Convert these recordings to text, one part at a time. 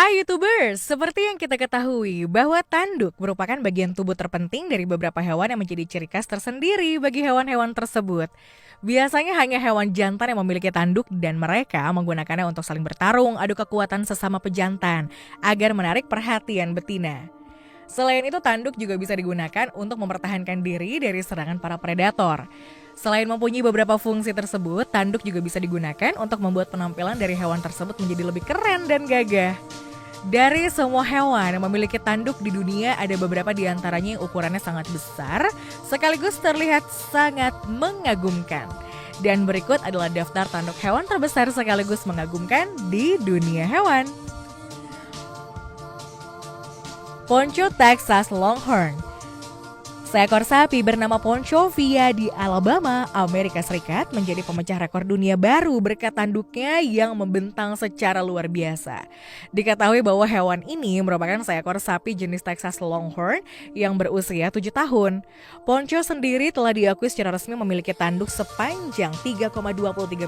Hai YouTubers, seperti yang kita ketahui bahwa tanduk merupakan bagian tubuh terpenting dari beberapa hewan yang menjadi ciri khas tersendiri bagi hewan-hewan tersebut. Biasanya hanya hewan jantan yang memiliki tanduk dan mereka menggunakannya untuk saling bertarung adu kekuatan sesama pejantan agar menarik perhatian betina. Selain itu, tanduk juga bisa digunakan untuk mempertahankan diri dari serangan para predator. Selain mempunyai beberapa fungsi tersebut, tanduk juga bisa digunakan untuk membuat penampilan dari hewan tersebut menjadi lebih keren dan gagah. Dari semua hewan yang memiliki tanduk di dunia, ada beberapa di antaranya yang ukurannya sangat besar, sekaligus terlihat sangat mengagumkan. Dan berikut adalah daftar tanduk hewan terbesar sekaligus mengagumkan di dunia hewan. Poncho Texas Longhorn. Seekor sapi bernama Poncho Via di Alabama, Amerika Serikat menjadi pemecah rekor dunia baru berkat tanduknya yang membentang secara luar biasa. Diketahui bahwa hewan ini merupakan seekor sapi jenis Texas Longhorn yang berusia 7 tahun. Poncho sendiri telah diakui secara resmi memiliki tanduk sepanjang 3,23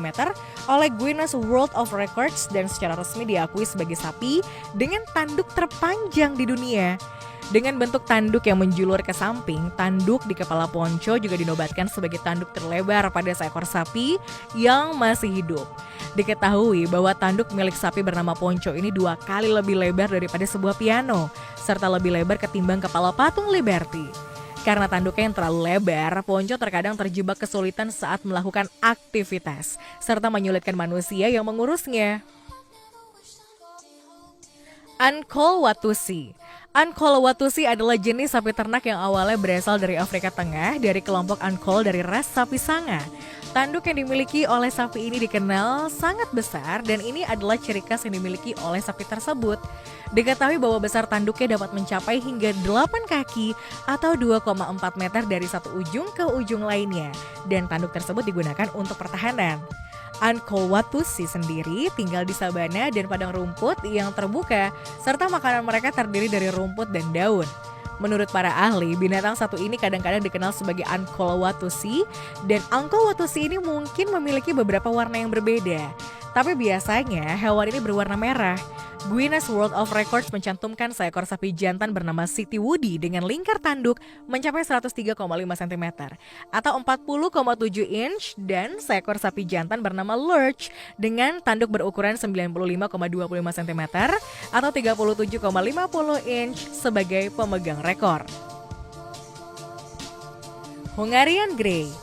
meter oleh Guinness World of Records dan secara resmi diakui sebagai sapi dengan tanduk terpanjang di dunia. Dengan bentuk tanduk yang menjulur ke samping, tanduk di kepala Poncho juga dinobatkan sebagai tanduk terlebar pada seekor sapi yang masih hidup. Diketahui bahwa tanduk milik sapi bernama Poncho ini 2 kali lebih lebar daripada sebuah piano, serta lebih lebar ketimbang kepala patung Liberty. Karena tanduknya yang terlalu lebar, Poncho terkadang terjebak kesulitan saat melakukan aktivitas, serta menyulitkan manusia yang mengurusnya. Ankole Watusi. Ankole Watusi adalah jenis sapi ternak yang awalnya berasal dari Afrika Tengah dari kelompok Ankole dari ras sapi sanga. Tanduk yang dimiliki oleh sapi ini dikenal sangat besar dan ini adalah ciri khas yang dimiliki oleh sapi tersebut. Diketahui bahwa besar tanduknya dapat mencapai hingga 8 kaki atau 2,4 meter dari satu ujung ke ujung lainnya dan tanduk tersebut digunakan untuk pertahanan. Ankole Watusi sendiri tinggal di sabana dan padang rumput yang terbuka, serta makanan mereka terdiri dari rumput dan daun. Menurut para ahli, binatang satu ini kadang-kadang dikenal sebagai Ankole Watusi, dan Ankole Watusi ini mungkin memiliki beberapa warna yang berbeda. Tapi biasanya hewan ini berwarna merah. Guinness World of Records mencantumkan seekor sapi jantan bernama City Woody dengan lingkar tanduk mencapai 103,5 cm atau 40,7 inch dan seekor sapi jantan bernama Lurch dengan tanduk berukuran 95,25 cm atau 37,50 inch sebagai pemegang rekor. Hungarian Grey.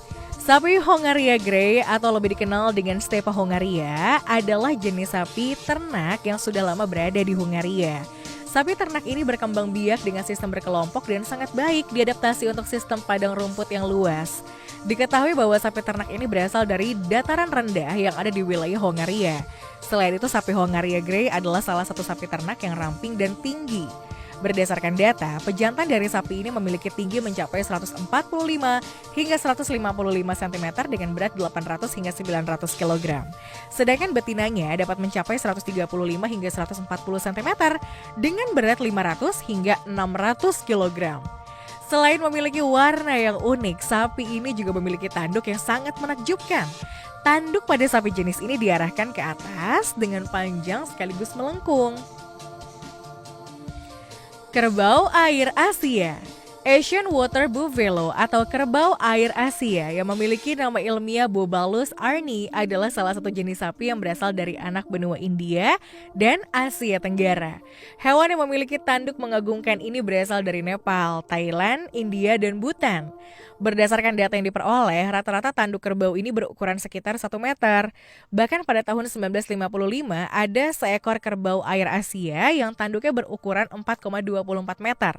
Sapi Hongaria Grey atau lebih dikenal dengan Stepa Hongaria adalah jenis sapi ternak yang sudah lama berada di Hungaria. Sapi ternak ini berkembang biak dengan sistem berkelompok dan sangat baik diadaptasi untuk sistem padang rumput yang luas. Diketahui bahwa sapi ternak ini berasal dari dataran rendah yang ada di wilayah Hongaria. Selain itu, sapi Hongaria Grey adalah salah satu sapi ternak yang ramping dan tinggi. Berdasarkan data, pejantan dari sapi ini memiliki tinggi mencapai 145 hingga 155 cm dengan berat 800 hingga 900 kg. Sedangkan betinanya dapat mencapai 135 hingga 140 cm dengan berat 500 hingga 600 kg. Selain memiliki warna yang unik, sapi ini juga memiliki tanduk yang sangat menakjubkan. Tanduk pada sapi jenis ini diarahkan ke atas dengan panjang sekaligus melengkung. Kerbau air Asia. Asian Water Buffalo atau kerbau air Asia yang memiliki nama ilmiah Bobalus arni adalah salah satu jenis sapi yang berasal dari anak benua India dan Asia Tenggara. Hewan yang memiliki tanduk mengagumkan ini berasal dari Nepal, Thailand, India, dan Bhutan. Berdasarkan data yang diperoleh, rata-rata tanduk kerbau ini berukuran sekitar 1 meter. Bahkan pada tahun 1955 ada seekor kerbau air Asia yang tanduknya berukuran 4,24 meter.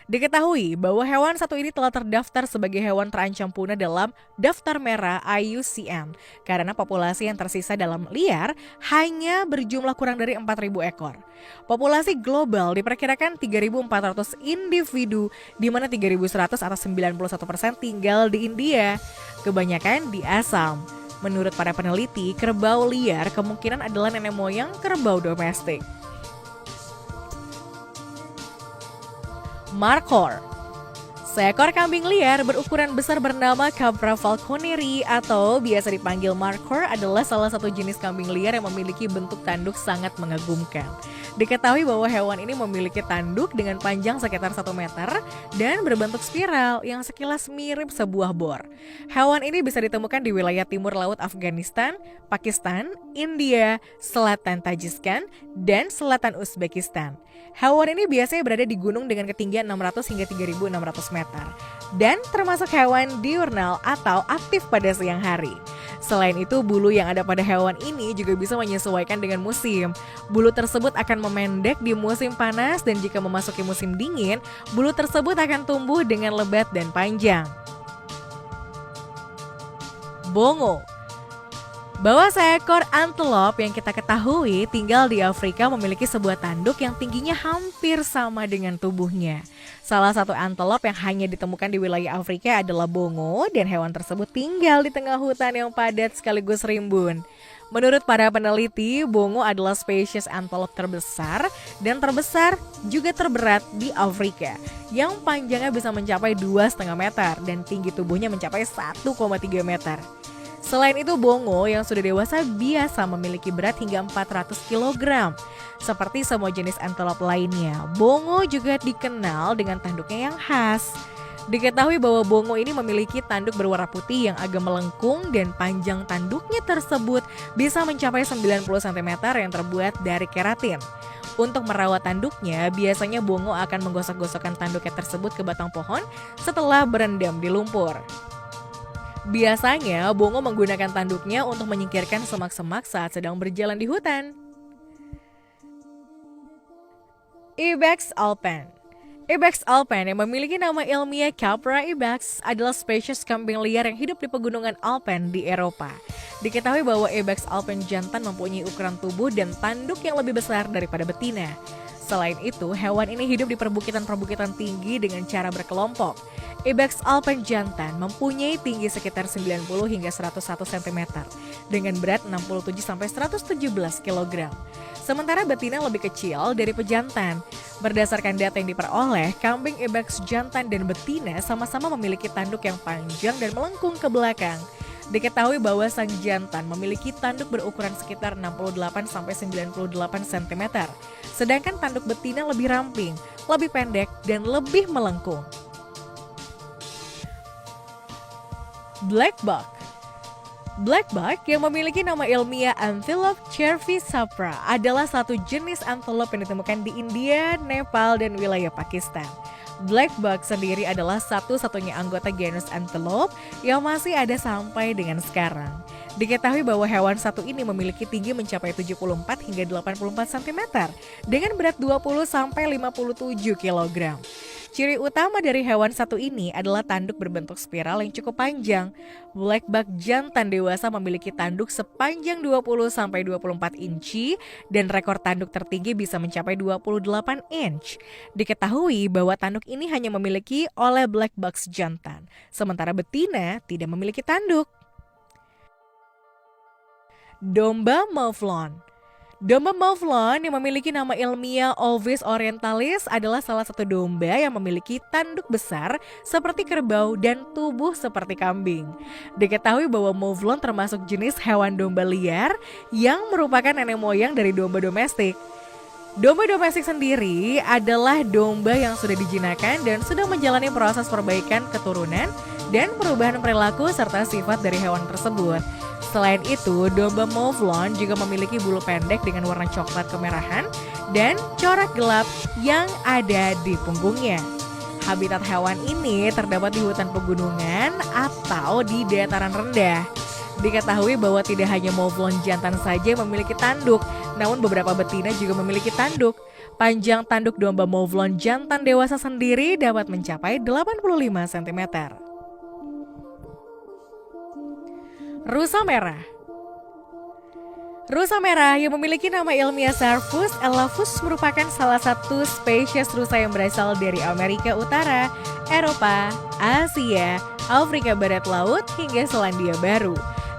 Diketahui bahwa hewan satu ini telah terdaftar sebagai hewan terancam punah dalam daftar merah IUCN karena populasi yang tersisa dalam liar hanya berjumlah kurang dari 4.000 ekor. Populasi global diperkirakan 3.400 individu, di mana 3.100 atau 91% tinggal di India, kebanyakan di Assam. Menurut para peneliti, kerbau liar kemungkinan adalah nenek moyang kerbau domestik. Markhor. Seekor kambing liar berukuran besar bernama Capra falconeri atau biasa dipanggil Markhor adalah salah satu jenis kambing liar yang memiliki bentuk tanduk sangat mengagumkan. Diketahui bahwa hewan ini memiliki tanduk dengan panjang sekitar 1 meter dan berbentuk spiral yang sekilas mirip sebuah bor. Hewan ini bisa ditemukan di wilayah timur laut Afghanistan, Pakistan, India, selatan Tajikistan, dan selatan Uzbekistan. Hewan ini biasanya berada di gunung dengan ketinggian 600 hingga 3.600 meter dan termasuk hewan diurnal atau aktif pada siang hari. Selain itu, bulu yang ada pada hewan ini juga bisa menyesuaikan dengan musim. Bulu tersebut akan memendek di musim panas dan jika memasuki musim dingin, bulu tersebut akan tumbuh dengan lebat dan panjang. Bongo. Bahwa seekor antelop yang kita ketahui tinggal di Afrika memiliki sebuah tanduk yang tingginya hampir sama dengan tubuhnya. Salah satu antelop yang hanya ditemukan di wilayah Afrika adalah bongo dan hewan tersebut tinggal di tengah hutan yang padat sekaligus rimbun. Menurut para peneliti, bongo adalah spesies antelop terbesar dan terbesar juga terberat di Afrika yang panjangnya bisa mencapai 2,5 meter dan tinggi tubuhnya mencapai 1,3 meter. Selain itu, bongo yang sudah dewasa biasa memiliki berat hingga 400 kg. Seperti semua jenis antelop lainnya, bongo juga dikenal dengan tanduknya yang khas. Diketahui bahwa bongo ini memiliki tanduk berwarna putih yang agak melengkung dan panjang tanduknya tersebut bisa mencapai 90 cm yang terbuat dari keratin. Untuk merawat tanduknya, biasanya bongo akan menggosok-gosokkan tanduknya tersebut ke batang pohon setelah berendam di lumpur. Biasanya, bongo menggunakan tanduknya untuk menyingkirkan semak-semak saat sedang berjalan di hutan. Ibex alpine. Ibex alpine yang memiliki nama ilmiah Capra ibex adalah spesies kambing liar yang hidup di pegunungan Alpen di Eropa. Diketahui bahwa Ibex alpine jantan mempunyai ukuran tubuh dan tanduk yang lebih besar daripada betina. Selain itu, hewan ini hidup di perbukitan-perbukitan tinggi dengan cara berkelompok. Ibex alpine jantan mempunyai tinggi sekitar 90 hingga 101 cm dengan berat 67 sampai 117 kg. Sementara betina lebih kecil dari pejantan. Berdasarkan data yang diperoleh, kambing ibex jantan dan betina sama-sama memiliki tanduk yang panjang dan melengkung ke belakang. Diketahui bahwa sang jantan memiliki tanduk berukuran sekitar 68 sampai 98 cm, sedangkan tanduk betina lebih ramping, lebih pendek dan lebih melengkung. Blackbuck. Blackbuck yang memiliki nama ilmiah Antilope cervisapra adalah satu jenis antelope yang ditemukan di India, Nepal, dan wilayah Pakistan. Blackbuck sendiri adalah satu-satunya anggota genus antelope yang masih ada sampai dengan sekarang. Diketahui bahwa hewan satu ini memiliki tinggi mencapai 74 hingga 84 cm dengan berat 20 sampai 57 kg. Ciri utama dari hewan satu ini adalah tanduk berbentuk spiral yang cukup panjang. Blackbuck jantan dewasa memiliki tanduk sepanjang 20 sampai 24 inci dan rekor tanduk tertinggi bisa mencapai 28 inch. Diketahui bahwa tanduk ini hanya memiliki oleh Blackbuck jantan, sementara betina tidak memiliki tanduk. Domba mouflon. Domba mouflon yang memiliki nama ilmiah Ovis orientalis adalah salah satu domba yang memiliki tanduk besar seperti kerbau dan tubuh seperti kambing. Diketahui bahwa mouflon termasuk jenis hewan domba liar yang merupakan nenek moyang dari domba domestik. Domba domestik sendiri adalah domba yang sudah dijinakkan dan sudah menjalani proses perbaikan keturunan dan perubahan perilaku serta sifat dari hewan tersebut. Selain itu, domba mouflon juga memiliki bulu pendek dengan warna coklat kemerahan dan corak gelap yang ada di punggungnya. Habitat hewan ini terdapat di hutan pegunungan atau di dataran rendah. Diketahui bahwa tidak hanya mouflon jantan saja yang memiliki tanduk, namun beberapa betina juga memiliki tanduk. Panjang tanduk domba mouflon jantan dewasa sendiri dapat mencapai 85 cm. Rusa merah. Rusa merah yang memiliki nama ilmiah Cervus elavus merupakan salah satu spesies rusa yang berasal dari Amerika Utara, Eropa, Asia, Afrika Barat Laut, hingga Selandia Baru.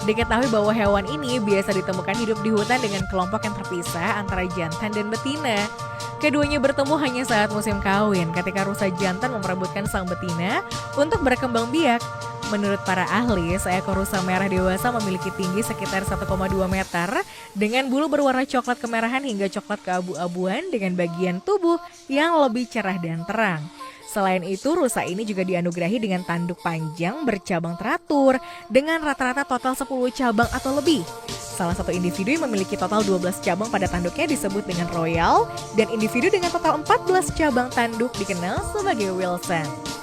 Diketahui bahwa hewan ini biasa ditemukan hidup di hutan dengan kelompok yang terpisah antara jantan dan betina. Keduanya bertemu hanya saat musim kawin ketika rusa jantan memperebutkan sang betina untuk berkembang biak. Menurut para ahli, seekor rusa merah dewasa memiliki tinggi sekitar 1,2 meter dengan bulu berwarna coklat kemerahan hingga coklat keabu-abuan dengan bagian tubuh yang lebih cerah dan terang. Selain itu, rusa ini juga dianugerahi dengan tanduk panjang bercabang teratur dengan rata-rata total 10 cabang atau lebih. Salah satu individu yang memiliki total 12 cabang pada tanduknya disebut dengan royal dan individu dengan total 14 cabang tanduk dikenal sebagai Wilson.